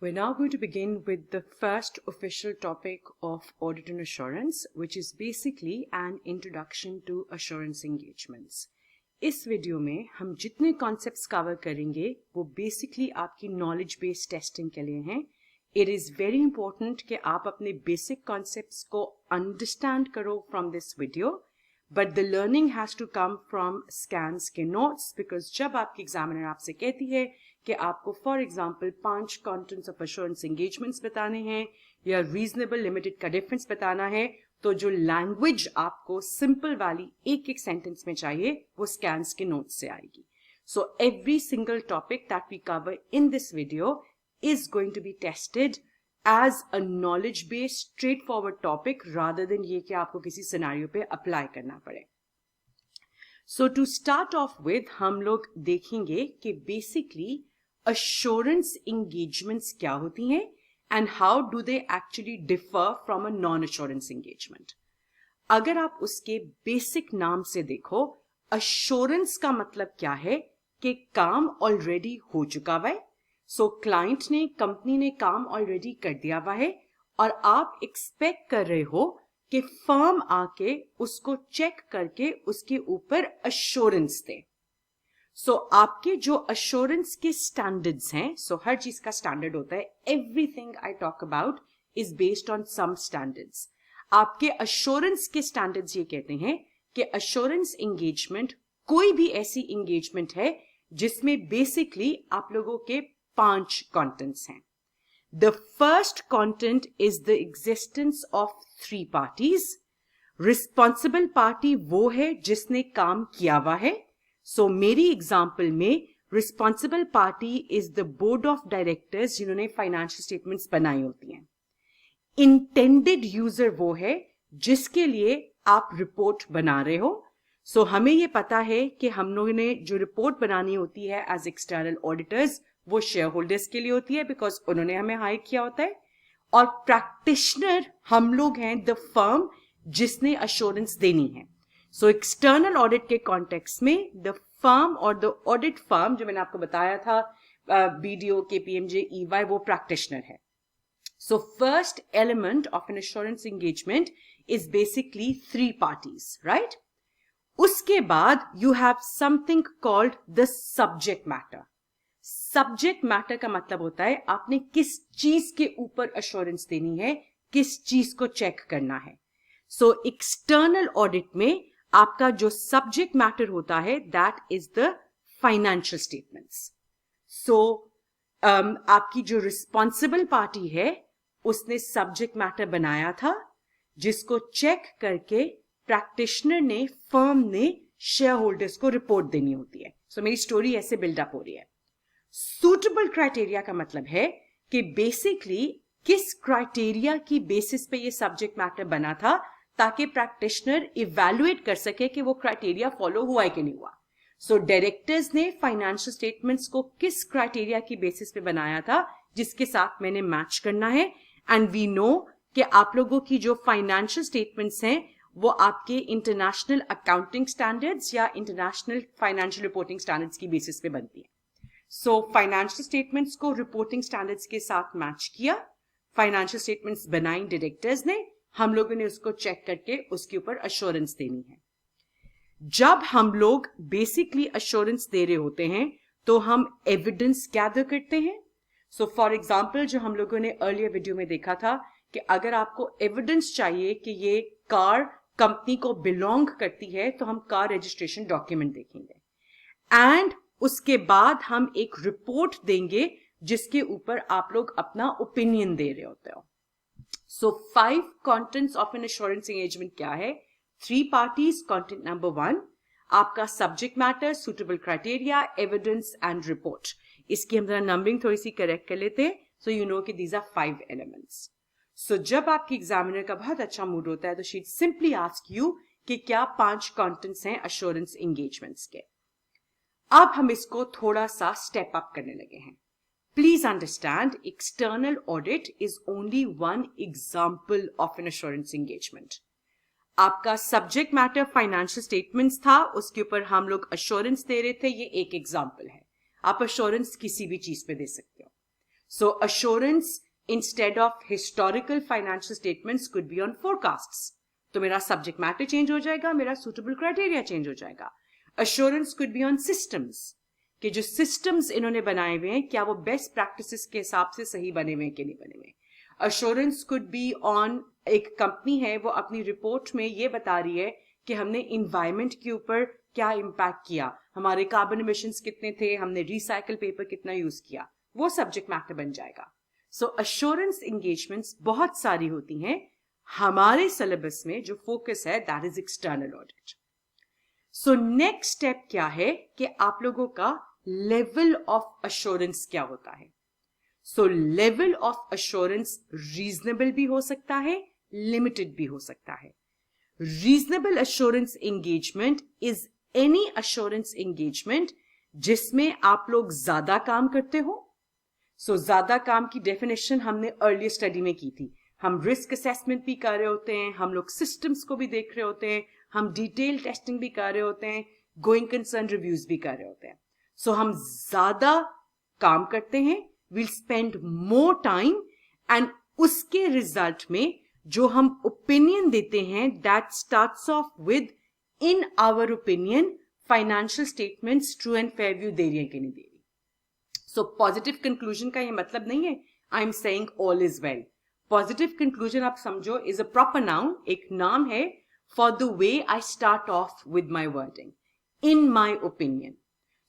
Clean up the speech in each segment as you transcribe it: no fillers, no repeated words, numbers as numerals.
We're now going to begin with the first official topic of audit and assurance, which is basically an introduction to assurance engagements. इस video में हम जितने concepts cover करेंगे वो basically आपकी knowledge based testing के लिए हैं. इट इज़ वेरी इंपॉर्टेंट कि आप अपने बेसिक कॉन्सेप्ट्स को अंडरस्टैंड करो from this video, but the learning has to come from scans के नोट्स, बिकॉज जब आपकी एग्जामिनर आपसे कहती है कि आपको for example 5 contents of assurance engagements बताने हैं या रीजनेबल लिमिटेड का डिफरेंस बताना है, तो जो लैंग्वेज आपको सिंपल वाली एक एक सेंटेंस में चाहिए वो स्कैन्स के नोट्स से आएगी. So every single topic that we cover in this video is going to be tested as a knowledge based straight forward topic rather than ये कि आपको किसी सिनेरियो पे अप्लाई करना पड़े. So to start off with हम लोग देखेंगे कि बेसिकली assurance engagements क्या होती हैं and how do they actually differ from a non-assurance engagement. अगर आप उसके बेसिक नाम से देखो, assurance का मतलब क्या है कि काम ऑलरेडी हो चुका हुआ है. सो क्लाइंट ने, कंपनी ने काम ऑलरेडी कर दिया हुआ है और आप एक्सपेक्ट कर रहे हो कि फर्म आके उसको चेक करके उसके ऊपर assurance दे. सो आपके जो अश्योरेंस के स्टैंडर्ड्स हैं, हर चीज का स्टैंडर्ड होता है. Everything I talk about is based on some standards. आपके अश्योरेंस के स्टैंडर्ड्स ये कहते हैं कि अश्योरेंस एंगेजमेंट कोई भी ऐसी एंगेजमेंट है जिसमें बेसिकली आप लोगों के 5 कंटेंट्स हैं. The first content is the existence of 3 parties. Responsible party वो है जिसने काम किया हुआ है. सो मेरी एग्जाम्पल में responsible party is the board of directors जिन्होंने फाइनेंशियल स्टेटमेंट्स बनाई होती हैं. इंटेंडेड यूजर वो है जिसके लिए आप रिपोर्ट बना रहे हो. सो हमें ये पता है कि हम लोगों ने जो रिपोर्ट बनानी होती है एज एक्सटर्नल ऑडिटर्स वो शेयर होल्डर्स के लिए होती है बिकॉज उन्होंने हमें हायर किया होता है. और प्रैक्टिशनर हम लोग हैं, द फर्म जिसने अश्योरेंस देनी है. सो एक्सटर्नल ऑडिट के कॉन्टेक्स्ट में द फर्म और द ऑडिट फर्म जो मैंने आपको बताया था, बीडीओ, केपीएमजे, ईवाई, वो प्रैक्टिशनर है. So first element of N assurance engagement is basically 3 parties, right. उसके बाद you have something called the subject matter. Subject matter का मतलब होता है आपने किस चीज के ऊपर अश्योरेंस देनी है, किस चीज को चेक करना है. सो एक्सटर्नल ऑडिट में आपका जो सब्जेक्ट मैटर होता है that is the financial statements. So आपकी जो रिस्पॉन्सिबल पार्टी है उसने सब्जेक्ट मैटर बनाया था जिसको चेक करके प्रैक्टिशनर ने, फर्म ने शेयर होल्डर्स को रिपोर्ट देनी होती है. सो मेरी स्टोरी ऐसे बिल्डअप हो रही है. सूटेबल क्राइटेरिया का मतलब है कि बेसिकली किस क्राइटेरिया की बेसिस पे ये सब्जेक्ट मैटर बना था ताकि प्रैक्टिशनर इवैल्यूएट कर सके कि वो क्राइटेरिया फॉलो हुआ है कि नहीं हुआ. सो डायरेक्टर्स ने फाइनेंशियल स्टेटमेंट्स को किस क्राइटेरिया की बेसिस पे बनाया था जिसके साथ मैंने मैच करना है. एंड वी नो कि आप लोगों की जो फाइनेंशियल स्टेटमेंट्स हैं वो आपके इंटरनेशनल अकाउंटिंग स्टैंडर्ड्स या इंटरनेशनल फाइनेंशियल रिपोर्टिंग स्टैंडर्ड्स की बेसिस पे बनती है. सो फाइनेंशियल स्टेटमेंट्स को रिपोर्टिंग स्टैंडर्ड्स के साथ मैच किया, फाइनेंशियल स्टेटमेंट्स बनाई डायरेक्टर्स ने, हम लोगों ने उसको चेक करके उसके ऊपर अश्योरेंस देनी है. जब हम लोग बेसिकली अश्योरेंस दे रहे होते हैं तो हम एविडेंस गैदर करते हैं. सो फॉर एग्जांपल जो हम लोगों ने अर्लियर वीडियो में देखा था कि अगर आपको एविडेंस चाहिए कि ये कार कंपनी को बिलोंग करती है तो हम कार रजिस्ट्रेशन डॉक्यूमेंट देखेंगे एंड उसके बाद हम एक रिपोर्ट देंगे जिसके ऊपर आप लोग अपना ओपिनियन दे रहे होते हो. So 5 contents of an assurance engagement क्या है? 3 parties. Content number 1 आपका subject matter, suitable criteria, evidence and report. इसकी हम जरा नंबरिंग थोड़ी सी करेक्ट कर लेते हैं. So you know कि these are 5 elements. So जब आपकी एग्जामिनर का बहुत अच्छा मूड होता है तो she simply ask you कि क्या 5 contents हैं assurance engagements के. अब हम इसको थोड़ा सा स्टेप अप करने लगे हैं. Please understand, external audit is only one example of an assurance engagement. आपका सब्जेक्ट मैटर फाइनेंशियल स्टेटमेंट्स था, उसके ऊपर हम लोग अश्योरेंस दे रहे थे, ये एक एग्जाम्पल है. आप अश्योरेंस किसी भी चीज पे दे सकते हो. So assurance instead of historical financial statements could be on forecasts. तो मेरा subject matter change हो जाएगा, मेरा suitable criteria change हो जाएगा. Assurance could be on systems, कि जो systems इन्होंने बनाए हुए हैं क्या वो best practices के हिसाब से सही बने हुए हैं कि नहीं बने हुए. Assurance could be on, एक कंपनी है वो अपनी रिपोर्ट में ये बता रही है कि हमने इन्वायरमेंट के ऊपर क्या इम्पैक्ट किया, हमारे कार्बन एमिशंस कितने थे, हमने रिसाइकल पेपर कितना यूज किया, वो सब्जेक्ट मैटर बन जाएगा. सो अश्योरेंस एंगेजमेंट्स बहुत सारी होती हैं. हमारे सिलेबस में जो फोकस है that is external audit. So next step क्या है कि आप लोगों का लेवल ऑफ अश्योरेंस क्या होता है. सो लेवल ऑफ अश्योरेंस रीजनेबल भी हो सकता है, लिमिटेड भी हो सकता है. Reasonable assurance engagement is any assurance engagement जिसमें आप लोग ज्यादा काम करते हो. सो ज्यादा काम की डेफिनेशन हमने अर्लियर स्टडी में की थी. हम रिस्क असेसमेंट भी कर रहे होते हैं, हम लोग सिस्टम्स को भी देख रहे होते हैं, हम डिटेल टेस्टिंग भी कर रहे होते हैं, गोइंग कंसर्न रिव्यूज भी कर रहे होते हैं. सो हम ज्यादा काम करते हैं, we'll spend more time, and उसके रिजल्ट में जो हम ओपिनियन देते हैं that starts off with in our opinion financial statements true and fair view दे रही है कि नहीं दे रही. So positive conclusion का ये मतलब नहीं है I'm saying all is well. Positive conclusion आप समझो is a proper noun, एक नाम है for the way I start off with my wording. In my opinion.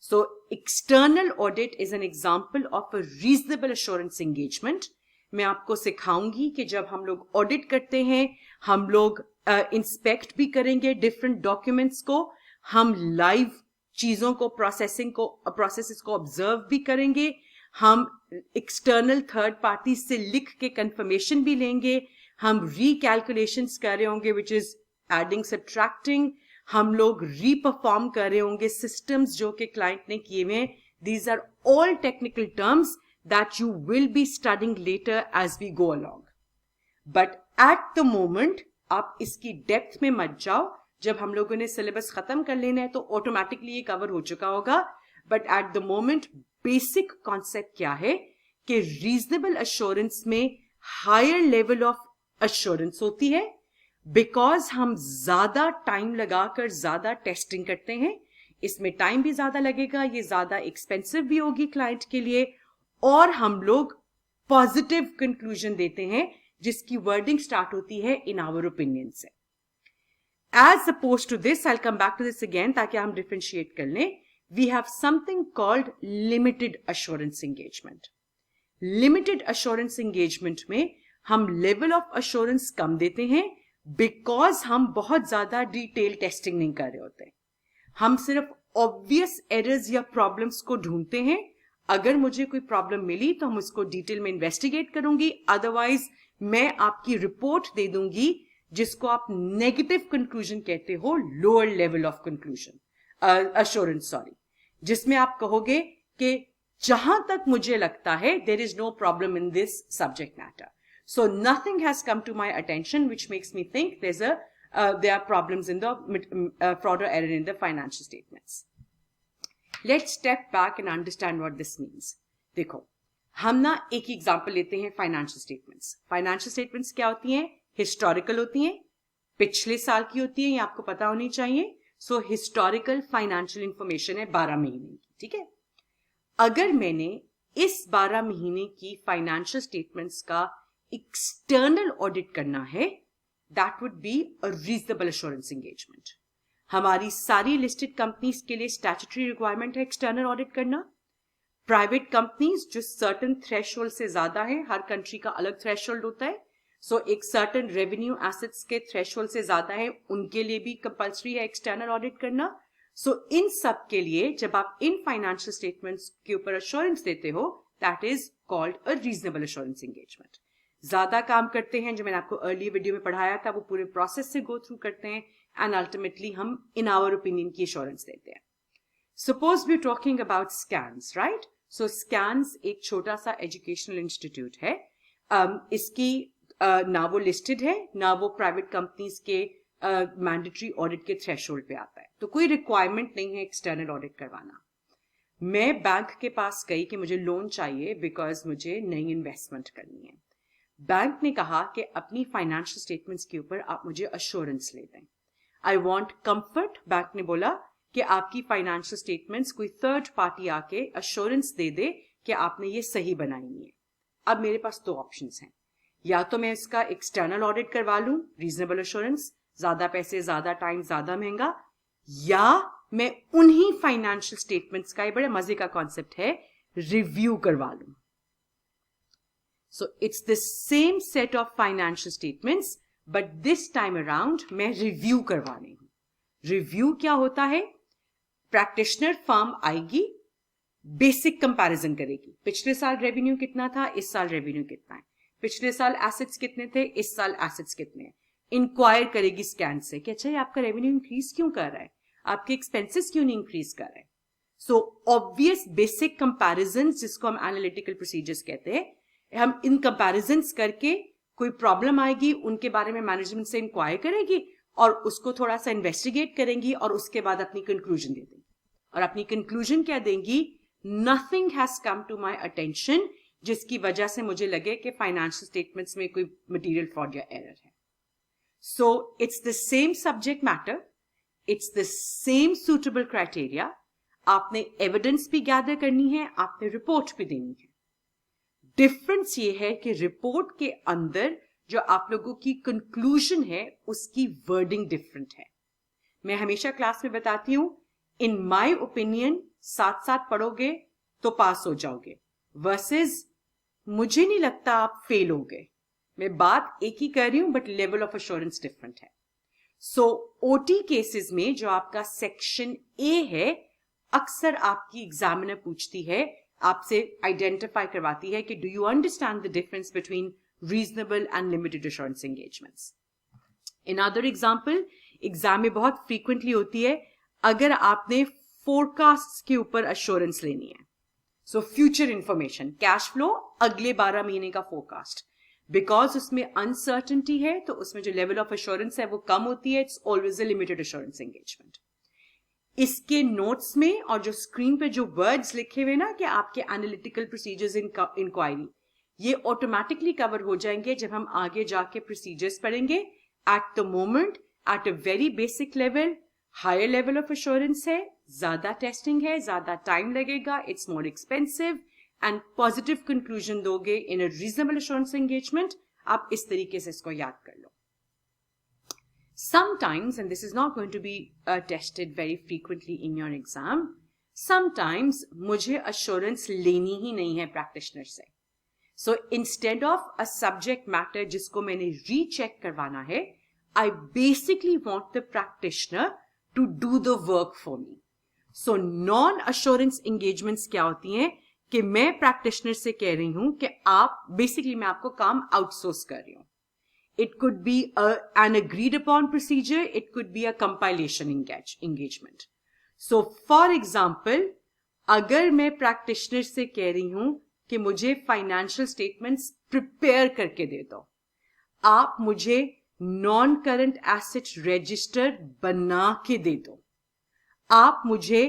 So external audit is an example of a reasonable assurance engagement. मैं आपको सिखाऊंगी कि जब हम लोग ऑडिट करते हैं, हम लोग इंस्पेक्ट भी करेंगे डिफरेंट डॉक्यूमेंट्स को, हम लाइव चीजों को प्रोसेसेस को ऑब्जर्व भी करेंगे, हम एक्सटर्नल थर्ड पार्टी से लिख के कंफर्मेशन भी लेंगे, हम रिकैलकुलेशंस कर रहे होंगे विच इज एडिंग सब्ट्रैक्टिंग, हम लोग रीपरफॉर्म कर रहे होंगे सिस्टम्स जो कि क्लाइंट ने किए हुए हैं. These are all technical terms that you will be studying later as we go along. But at the moment आप इसकी डेप्थ में मत जाओ. जब हम लोगों ने सिलेबस खत्म कर लेना है तो ऑटोमेटिकली ये कवर हो चुका होगा. But at the moment basic concept क्या है कि रीजनेबल अश्योरेंस में हायर लेवल ऑफ अश्योरेंस होती है बिकॉज हम ज्यादा टाइम लगाकर ज्यादा टेस्टिंग करते हैं. इसमें टाइम भी ज्यादा लगेगा, ये ज्यादा एक्सपेंसिव भी होगी क्लाइंट के लिए, और हम लोग पॉजिटिव कंक्लूजन देते हैं जिसकी वर्डिंग स्टार्ट होती है इन आवर ओपिनियन से. As opposed to this, I will come back to this again ताकि हम डिफरेंशिएट कर लें. We have something called limited assurance engagement. Limited assurance engagement में हम लेवल ऑफ अश्योरेंस कम देते हैं बिकॉज हम बहुत ज्यादा डिटेल टेस्टिंग नहीं कर रहे होते. हम सिर्फ ऑब्वियस एरर्स या प्रॉब्लम्स को ढूंढते हैं. अगर मुझे कोई प्रॉब्लम मिली तो हम उसको डिटेल में इन्वेस्टिगेट करूंगी, अदरवाइज मैं आपकी रिपोर्ट दे दूंगी जिसको आप नेगेटिव कंक्लूजन कहते हो, lower level of conclusion assurance, sorry, जिसमें आप कहोगे कि जहां तक मुझे लगता है there is no problem in this subject matter. So nothing has come to my attention which makes me think there are problems in the fraud or error in the financial statements. Let's step back and understand what this means. देखो, हम ना एक example लेते हैं financial statements. Financial statements क्या होती हैं? Historical होती हैं, पिछले साल की होती है, ये आपको पता होनी चाहिए. सो हिस्टोरिकल फाइनेंशियल इंफॉर्मेशन है 12 महीने की. ठीक है, अगर मैंने इस 12 महीने की फाइनेंशियल स्टेटमेंट्स का एक्सटर्नल ऑडिट करना है, that would be a reasonable assurance engagement. हमारी सारी लिस्टेड कंपनीज के लिए स्टैट्यूटरी रिक्वायरमेंट है एक्सटर्नल ऑडिट करना. प्राइवेट कंपनीज जो सर्टेन थ्रेशोल्ड से ज्यादा है, हर कंट्री का अलग थ्रेशोल्ड होता है, सो एक सर्टेन रेवेन्यू एसेट्स के थ्रेशोल्ड से ज्यादा है, उनके लिए भी कंपल्सरी है एक्सटर्नल ऑडिट करना. सो इन सब के लिए जब आप इन फाइनेंशियल स्टेटमेंट्स के ऊपर अश्योरेंस देते हो, that is called a reasonable assurance engagement. ज्यादा काम करते हैं, जो मैंने आपको अर्ली वीडियो में पढ़ाया था, वो पूरे प्रोसेस से गो थ्रू करते हैं एंड अल्टीमेटली हम इन आवर ओपिनियन की एश्योरेंस देते हैं. Suppose we talking about scans, right? So scans एक छोटा सा एजुकेशनल इंस्टीट्यूट है. इसकी ना वो लिस्टेड है, ना वो प्राइवेट कंपनीज के मैंडेटरी ऑडिट के थ्रेशोल्ड पे आता है, तो कोई रिक्वायरमेंट नहीं है एक्सटर्नल ऑडिट करवाना. मैं बैंक के पास गई कि मुझे लोन चाहिए बिकॉज मुझे नई इन्वेस्टमेंट करनी है। बैंक ने कहा कि अपनी फाइनेंशियल स्टेटमेंट्स के ऊपर आप मुझे अश्योरेंस ले दें। I want comfort. बैंक ने बोला कि आपकी फाइनेंशियल स्टेटमेंट्स कोई थर्ड पार्टी आके अश्योरेंस दे दे कि आपने ये सही बनाई है। अब मेरे पास दो ऑप्शंस हैं, या तो मैं इसका एक्सटर्नल ऑडिट करवा लूं, रीजनेबल अश्योरेंस, ज्यादा पैसे, ज्यादा टाइम, ज्यादा महंगा, या मैं उन्हीं फाइनेंशियल स्टेटमेंट्स का, ये बड़े मजे का कॉन्सेप्ट है, रिव्यू करवा लूं। So it's the same set of financial statements, but this time around मैं रिव्यू करवा रही हूं। रिव्यू क्या होता है? प्रैक्टिशनर फर्म आएगी, बेसिक कंपैरिजन करेगी, पिछले साल रेवेन्यू कितना था, इस साल रेवेन्यू कितना है, पिछले साल एसेट्स कितने थे, इस साल एसेट्स कितने हैं, इंक्वायर करेगी स्कैन से कि अच्छा ये आपका रेवेन्यू इंक्रीज क्यों कर रहा है, आपके एक्सपेंसेस क्यों नहीं इंक्रीज कर रहे हैं। सो ऑब्वियस बेसिक कंपैरिजन, जिसको हम एनालिटिकल प्रोसीजर्स कहते हैं, हम इन कंपैरिजंस करके कोई प्रॉब्लम आएगी उनके बारे में मैनेजमेंट से इंक्वायर करेगी और उसको थोड़ा सा इन्वेस्टिगेट करेंगी और उसके बाद अपनी कंक्लूजन दे देंगी। और अपनी कंक्लूजन क्या देंगी? Nothing has come to my attention जिसकी वजह से मुझे लगे कि फाइनेंशियल स्टेटमेंट्स में कोई मटीरियल फ्रॉड या एरर है। So it's the same subject matter, it's the same suitable criteria. आपने एविडेंस भी गैदर करनी है, आपने रिपोर्ट भी देनी है। डिफरेंस ये है कि रिपोर्ट के अंदर जो आप लोगों की कंक्लूजन है उसकी वर्डिंग डिफरेंट है। मैं हमेशा क्लास में बताती हूं, इन माय ओपिनियन साथ साथ पढ़ोगे तो पास हो जाओगे, वर्सेस मुझे नहीं लगता आप फेल होगे। मैं बात एक ही कर रही हूं but level of assurance different है। सो ओटी केसेस में जो आपका सेक्शन ए है, अक्सर आपकी एग्जामिनर पूछती है, आपसे आइडेंटिफाई करवाती है कि do you understand the difference between reasonable and limited assurance engagements. In other example, exam में बहुत फ्रीक्वेंटली होती है, अगर आपने फोरकास्ट के ऊपर अश्योरेंस लेनी है, so future information, cash flow, अगले 12 महीने का फोरकास्ट, बिकॉज उसमें अनसर्टेनिटी है तो उसमें जो लेवल ऑफ एश्योरेंस है वो कम होती है। It's always a limited assurance engagement. इसके नोट्स में और जो स्क्रीन पे जो वर्ड्स लिखे हुए ना कि आपके एनालिटिकल प्रोसीजर्स इन इंक्वायरी, ये ऑटोमेटिकली कवर हो जाएंगे जब हम आगे जाके प्रोसीजर्स पढ़ेंगे। At the moment at a very basic level, higher level of assurance है, ज्यादा टेस्टिंग है, ज्यादा टाइम लगेगा, it's more expensive, and positive conclusion दोगे in a reasonable assurance engagement. आप इस तरीके से इसको याद कर लो। Sometimes, and this is not going to be tested very frequently in your exam, sometimes मुझे assurance लेनी ही नहीं है practitioner से। So instead of a subject matter जिसको मैंने recheck करवाना है, I basically want the practitioner to do the work for me. So non-assurance engagements क्या होती हैं कि मैं practitioner से कह रही हूं कि आप basically मैं आपको काम outsource कर रही हूं। It could be an agreed upon procedure. It could be a compilation engagement. So, for example, अगर मैं practitioner से कह रही हूं कि मुझे financial statements prepare करके दे दो, आप मुझे non-current asset register बना के दे दो, आप मुझे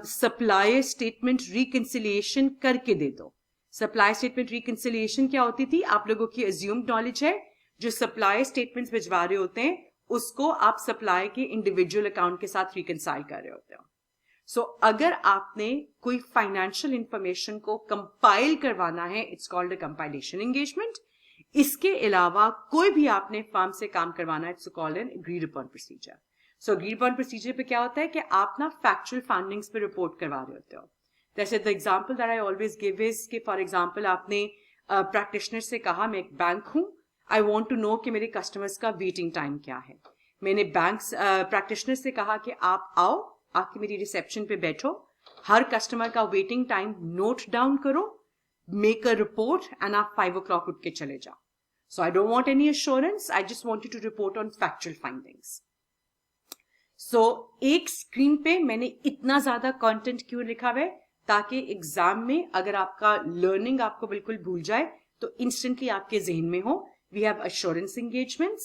supplier statement reconciliation करके दे दो। Supplier statement reconciliation क्या होती थी? आप लोगों की assumed knowledge है, जो सप्लाई स्टेटमेंट्स भिजवा रहे होते हैं उसको आप सप्लाई के इंडिविजुअल अकाउंट के साथ रिकंसाइल कर रहे होते हो। सो अगर आपने कोई फाइनेंशियल इंफॉर्मेशन को कंपाइल करवाना है, it's called a compilation engagement. इसके अलावा कोई भी आपने फर्म से काम करवाना है, it's called an agreed upon procedure. So agreed upon procedure पे क्या होता है कि आप ना फैक्चुअल फाइंडिंग्स पे रिपोर्ट करवा रहे होते हो। जैसे the example that I always give is कि फॉर एग्जाम्पल आपने प्रैक्टिशनर से कहा मैं एक बैंक हूं, आई वॉन्ट टू नो कि मेरे कस्टमर्स का वेटिंग टाइम क्या है। मैंने बैंक प्रैक्टिशनर से कहा कि आप आओ, आके मेरी रिसेप्शन पे बैठो, हर कस्टमर का वेटिंग टाइम नोट डाउन करो, मेक अ रिपोर्ट एंड आप 5 o'clock उठ के चले जाओ। So I don't want any assurance, I just want you to report on factual findings. So एक स्क्रीन पे मैंने इतना ज्यादा कंटेंट क्यों लिखा हुआ है? ताकि एग्जाम में अगर आपका लर्निंग आपको बिल्कुल भूल जाए तो इंस्टेंटली आपके जहन में हो। We have assurance engagements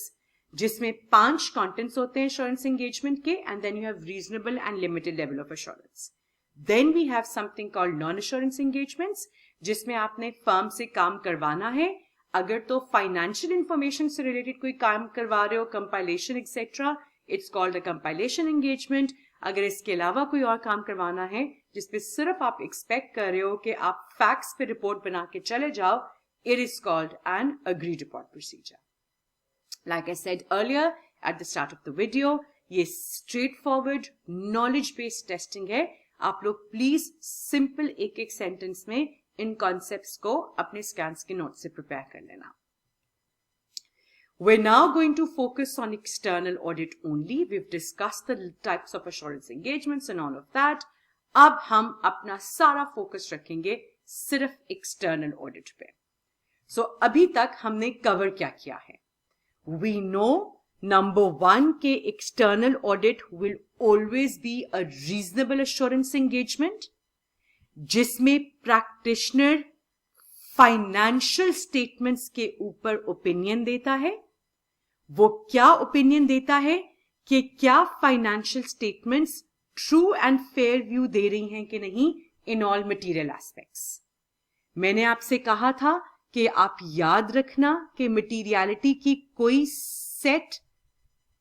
जिसमें 5 contents होते हैं assurance engagement के, and then you have reasonable and limited level of assurance. Then we have something called non assurance engagements, जिसमें आपने फर्म से काम करवाना है, अगर तो फाइनेंशियल इंफॉर्मेशन से रिलेटेड कोई काम करवा रहे हो, compilation etcetera, it's called a compilation engagement. अगर इसके अलावा कोई और काम करवाना है जिसपे सिर्फ आप एक्सपेक्ट कर रहे हो कि आप फैक्ट्स पे रिपोर्ट बना के चले जाओ, it is called an agreed upon procedure. Like I said earlier at the start of the video, ये straightforward knowledge based testing है। आप लोग प्लीज सिंपल एक एक सेंटेंस में इन कॉन्सेप्ट्स को अपने स्कैन्स के नोट से प्रिपेयर कर लेना। We're now going to focus on external audit only. We've discussed the types of assurance engagements and all of that. अब हम अपना सारा फोकस रखेंगे सिर्फ एक्सटर्नल ऑडिट पे। सो अभी तक हमने कवर क्या किया है? We know number 1 के external audit will always be a reasonable assurance engagement, जिसमें प्रैक्टिशनर फाइनेंशियल स्टेटमेंट्स के ऊपर ओपिनियन देता है। वो क्या ओपिनियन देता है कि क्या financial statements true and fair view दे रही हैं कि नहीं इन ऑल मटेरियल एस्पेक्ट्स। मैंने आपसे कहा था कि आप याद रखना कि मटेरियलिटी की कोई सेट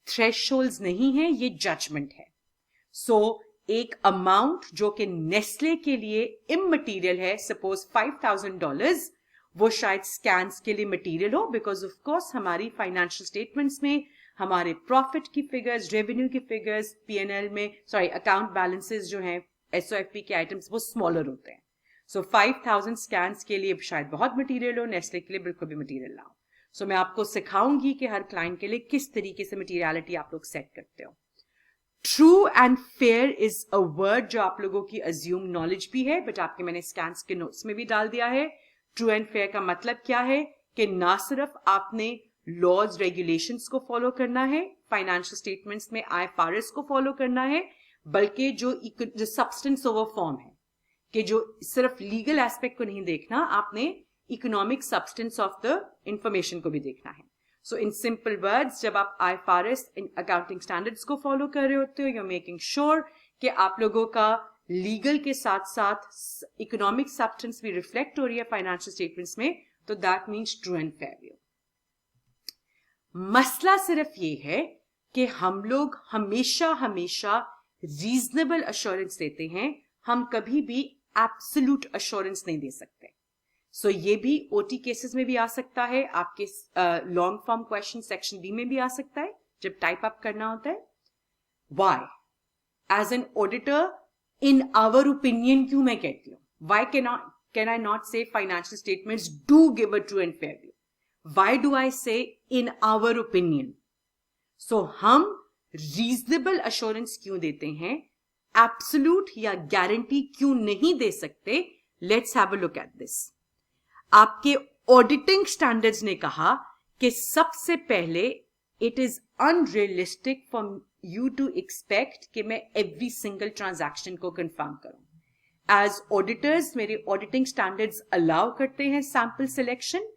थ्रेशोल्ड्स नहीं है, ये जजमेंट है। सो एक अमाउंट जो कि नेस्ले के लिए इममटीरियल है, सपोज $5,000, वो शायद स्कैन्स के लिए मटेरियल हो, बिकॉज ऑफ कोर्स हमारी फाइनेंशियल स्टेटमेंट्स में हमारे प्रॉफिट की फिगर्स, रेवेन्यू की फिगर्स, पीएनएल में अकाउंट बैलेंसेस जो हैं, एसओएफपी के आइटम्स वो स्मॉलर होते हैं। सो 5,000 स्कैन्स के लिए शायद बहुत मटेरियल हो, नेस्ले के लिए बिल्कुल भी मटेरियल ना हो। सो मैं आपको सिखाऊंगी कि हर क्लाइंट के लिए किस तरीके से मटेरियलिटी आप लोग सेट करते हो। True and fair is a word जो आप लोगों की अज्यूम नॉलेज भी है, बट आपके मैंने स्कैन्स के नोट्स में भी डाल दिया है। ट्रू एंड फेयर का मतलब क्या है कि ना सिर्फ आपने लॉज रेगुलेशंस को फॉलो करना है, फाइनेंशियल स्टेटमेंट्स में आईएफआरएस को फॉलो करना है, बल्कि जो सब्सटेंस ओवर फॉर्म है, कि जो सिर्फ लीगल एस्पेक्ट को नहीं देखना, आपने economic substance of the information को भी देखना है। सो इन सिंपल वर्ड्स, जब आप आईएफआरएस अकाउंटिंग स्टैंडर्ड्स को फॉलो कर रहे होते हो, यू आर मेकिंग श्योर कि आप लोगों का लीगल के साथ साथ इकोनॉमिक सब्सटेंस भी रिफ्लेक्ट हो रही है फाइनेंशियल स्टेटमेंट्स में, तो that means true and fair view. मसला सिर्फ ये है कि हम लोग हमेशा रीजनेबल अश्योरेंस देते हैं, हम कभी भी एब्सोल्यूट अश्योरेंस नहीं दे सकते। सो ये भी ओटी केसेस में भी आ सकता है, आपके long form question section B में भी आ सकता है जब टाइप अप करना होता है। Why as an auditor in our opinion क्यों मैं कहती हूं, why can I not say financial statements do give a true and fair view, why do I say in our opinion? सो हम रीजनेबल अश्योरेंस क्यों देते हैं, एब्सोल्यूट या guarantee क्यों नहीं दे सकते? Let's have a look at this. आपके ऑडिटिंग स्टैंडर्ड्स ने कहा कि सबसे पहले it is unrealistic for you to expect कि मैं एवरी सिंगल ट्रांजैक्शन को कंफर्म करूं। एज ऑडिटर्स मेरे ऑडिटिंग स्टैंडर्ड्स अलाउ करते हैं सैंपल सिलेक्शन,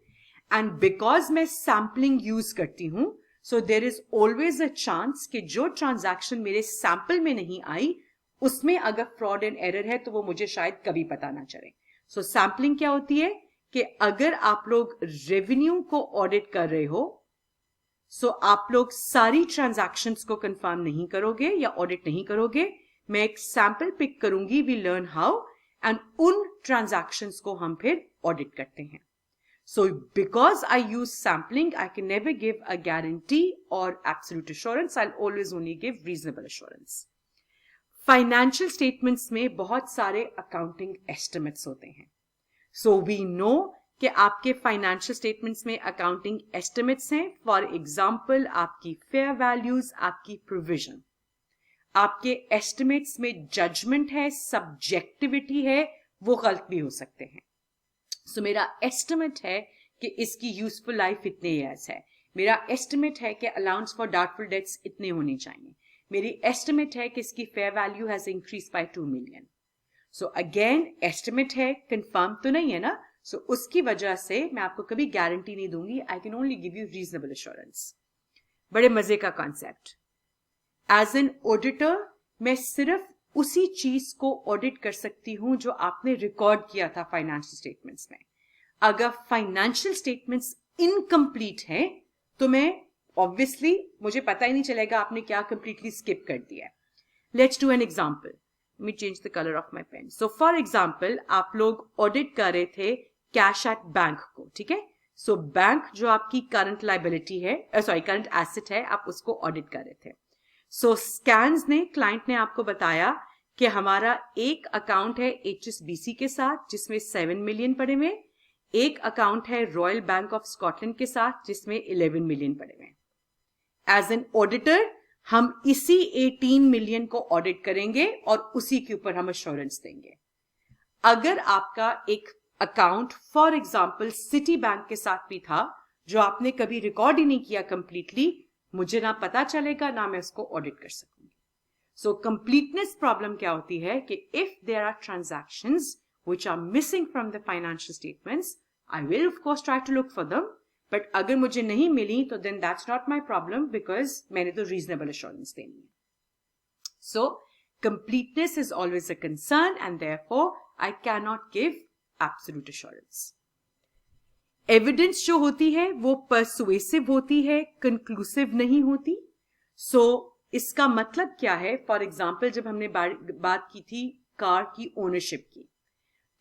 एंड बिकॉज मैं सैम्पलिंग यूज करती हूं, so there is always a chance कि जो ट्रांजैक्शन मेरे सैंपल में नहीं आई उसमें अगर फ्रॉड एंड एरर है तो वो मुझे शायद कभी पता ना चले। सो सैम्पलिंग क्या होती है कि अगर आप लोग रेवेन्यू को ऑडिट कर रहे हो, सो आप लोग सारी ट्रांजैक्शंस को कंफर्म नहीं करोगे या ऑडिट नहीं करोगे। मैं एक सैंपल पिक करूंगी, वी लर्न हाउ, एंड उन ट्रांजैक्शंस को हम फिर ऑडिट करते हैं। So because I use sampling, I can never give a guarantee or absolute assurance. I'll always only give reasonable assurance. Financial statements में बहुत सारे accounting estimates होते हैं. So we know कि आपके financial statements में accounting estimates हैं. For example, आपकी fair values, आपकी provision. आपके estimates में judgment है, subjectivity है, वो गलत भी हो सकते हैं. सो मेरा एस्टिमेट है कि इसकी यूजफुल लाइफ इतने ईयर्स है, मेरा एस्टिमेट है कि अलाउंस फॉर डाउटफुल डेट्स इतने होने चाहिए, मेरी एस्टिमेट है कि इसकी fair value has increase by 2 million. So again estimate है, कंफर्म तो नहीं है ना, सो उसकी वजह से मैं आपको कभी गारंटी नहीं दूंगी। I can only give you reasonable assurance. बड़े मजे का कॉन्सेप्ट। एज एन ऑडिटर मैं सिर्फ उसी चीज को ऑडिट कर सकती हूं जो आपने रिकॉर्ड किया था फाइनेंशियल स्टेटमेंट्स में। अगर फाइनेंशियल स्टेटमेंट्स इनकम्प्लीट है तो मैं ऑब्वियसली मुझे पता ही नहीं चलेगा आपने क्या कंप्लीटली स्किप कर दिया है। Let's do an example. Let me change the colour of my pen. So for example आप लोग ऑडिट कर रहे थे कैश एट बैंक को, ठीक है। सो बैंक जो आपकी करंट लाइबिलिटी है, करंट एसेट है, आप उसको ऑडिट कर रहे थे। सो स्कैन्स ने, क्लाइंट ने आपको बताया कि हमारा एक अकाउंट है HSBC के साथ जिसमें 7 मिलियन पड़े हुए, एक अकाउंट है रॉयल बैंक ऑफ स्कॉटलैंड के साथ जिसमें 11 मिलियन पड़े हुए। एज एन ऑडिटर हम इसी 18 मिलियन को ऑडिट करेंगे और उसी के ऊपर हम अश्योरेंस देंगे। अगर आपका एक account for example city bank के साथ भी था जो आपने कभी रिकॉर्ड ही नहीं किया कंप्लीटली, मुझे ना पता चलेगा ना मैं उसको ऑडिट कर सकूंगी। सो कंप्लीटनेस प्रॉब्लम क्या होती है कि if there are transactions which are missing from the financial statements, I will of course try to look for them, but अगर मुझे नहीं मिली तो then that's not my problem because मैंने तो रीजनेबल एश्योरेंस देनी है। सो completeness is always a concern and therefore I cannot give absolute assurance. Evidence जो होती है वो persuasive होती है, conclusive नहीं होती। So इसका मतलब क्या है? For example जब हमने बात की थी कार की ओनरशिप की,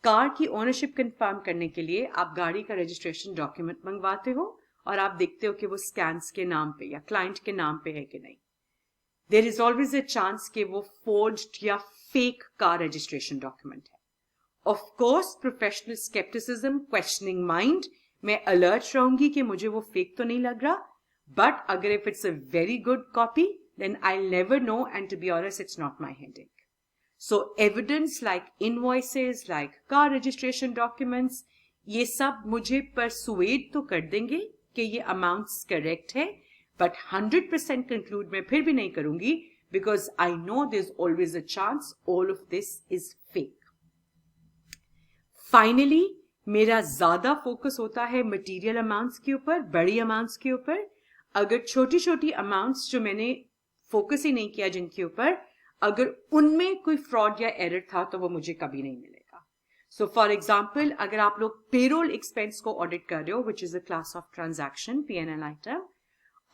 कार की ओनरशिप कंफर्म करने के लिए आप गाड़ी का रजिस्ट्रेशन डॉक्यूमेंट मंगवाते हो और आप देखते हो कि वो स्कैन्स के नाम पे या क्लाइंट के नाम पे है कि नहीं। There is always a chance कि वो फोर्ज्ड या फेक कार रजिस्ट्रेशन डॉक्यूमेंट है। Of course professional scepticism, questioning mind, मैं अलर्ट रहूंगी कि मुझे वो फेक तो नहीं लग रहा, बट अगर if it's a very good copy then I never know and to be honest it's not my headache. So evidence like invoices, like car registration documents, ये सब मुझे persuade तो कर देंगे कि ये amounts correct है, but 100% conclude मैं फिर भी नहीं करूंगी because I know there's always a chance all of this is fake. Finally, मेरा ज्यादा फोकस होता है मटीरियल अमाउंट्स के ऊपर, बड़ी अमाउंट्स के ऊपर। अगर छोटी छोटी अमाउंट्स जो मैंने फोकस ही नहीं किया जिनके ऊपर, अगर उनमें कोई फ्रॉड या एरर था तो वो मुझे कभी नहीं मिलेगा। सो फॉर एग्जाम्पल अगर आप लोग पेरोल एक्सपेंस को ऑडिट कर रहे हो which is a class of transaction P&L item,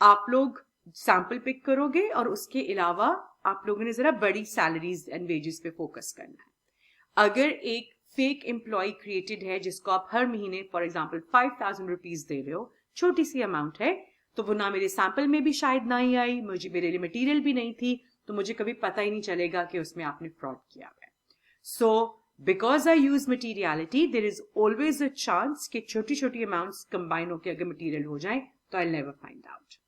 आप लोग सैंपल पिक करोगे और उसके अलावा आप लोगों ने जरा बड़ी सैलरीज एंड वेजेस पे फोकस करना है। अगर एक फेक एम्प्लॉय क्रिएटेड है जिसको आप हर महीने फॉर एग्जाम्पल 5,000 रुपीज दे रहे हो, छोटी सी अमाउंट है, तो वो ना मेरे सैंपल में भी शायद ना ही आई, मुझे मेरे लिए मटीरियल भी नहीं थी, तो मुझे कभी पता ही नहीं चलेगा कि उसमें आपने फ्रॉड किया हुआ है। So because I use materiality, there is always a chance कि छोटी छोटी अमाउंट्स कंबाइन होकर अगर मटीरियल हो जाए तो I never find out.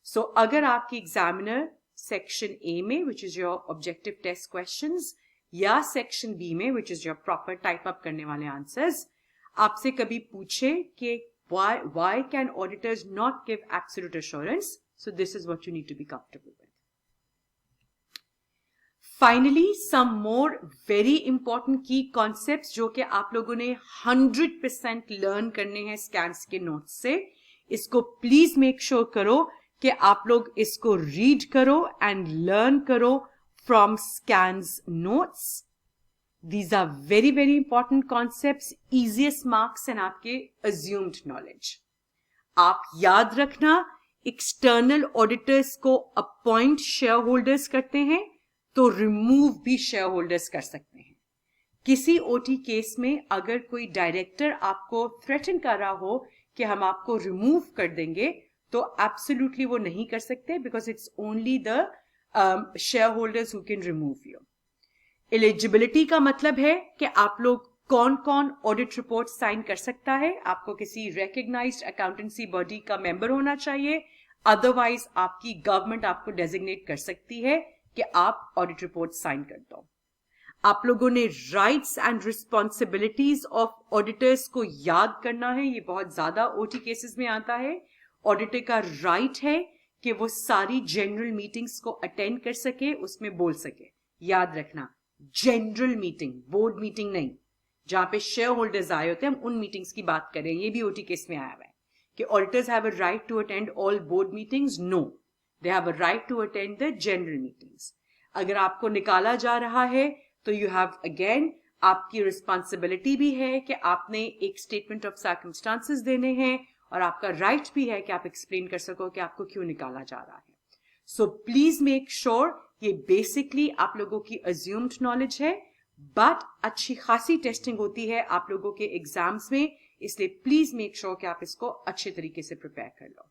So अगर आपकी एग्जामिनर सेक्शन ए में which is your objective test questions या सेक्शन बी में which is your proper type up करने वाले आंसर्स आपसे कभी पूछे कि why can auditors not give absolute assurance, so this is what you need to be comfortable with. Finally, some more very important key concepts जो कि आप लोगों ने 100% लर्न करने हैं स्कैन्स के नोट्स से। इसको प्लीज मेक श्योर करो कि आप लोग इसको रीड करो एंड लर्न करो from scans notes. These are very, very important concepts, easiest marks and आपके assumed knowledge. आप याद रखना, external auditors को appoint shareholders करते हैं तो remove भी shareholders कर सकते हैं। किसी OT केस में अगर कोई डायरेक्टर आपको threaten कर रहा हो कि हम आपको remove कर देंगे तो absolutely वो नहीं कर सकते because it's only the shareholders who can remove you. Eligibility का मतलब है कि आप लोग कौन कौन ऑडिट रिपोर्ट साइन कर सकता है। आपको किसी रिकग्नाइज्ड अकाउंटेंसी बॉडी का मेंबर होना चाहिए, अदरवाइज आपकी गवर्नमेंट आपको डेजिग्नेट कर सकती है कि आप ऑडिट रिपोर्ट साइन कर दो। आप लोगों ने rights and responsibilities of auditors को याद करना है। ये बहुत ज्यादा ओटी केसेस में आता है। ऑडिटर का राइट है कि वो सारी जनरल मीटिंग्स को अटेंड कर सके, उसमें बोल सके। याद रखना, जनरल मीटिंग, बोर्ड मीटिंग नहीं, जहां पे शेयर होल्डर्स आए होते हैं, हम उन मीटिंग्स की बात करें। ये भी ओटी केस में आया हुआ है कि auditors have a right to attend all board meetings. No, they have a right to attend the general meetings. अगर आपको निकाला जा रहा है तो यू हैव अगेन, आपकी रिस्पॉन्सिबिलिटी भी है कि आपने एक स्टेटमेंट ऑफ सर्कमस्टांसेस देने हैं और आपका राइट भी है कि आप एक्सप्लेन कर सको कि आपको क्यों निकाला जा रहा है. सो प्लीज मेक श्योर, ये बेसिकली आप लोगों की अज्यूम्ड नॉलेज है, बट अच्छी खासी टेस्टिंग होती है आप लोगों के एग्जाम्स में, इसलिए प्लीज मेक श्योर कि आप इसको अच्छे तरीके से प्रिपेयर कर लो.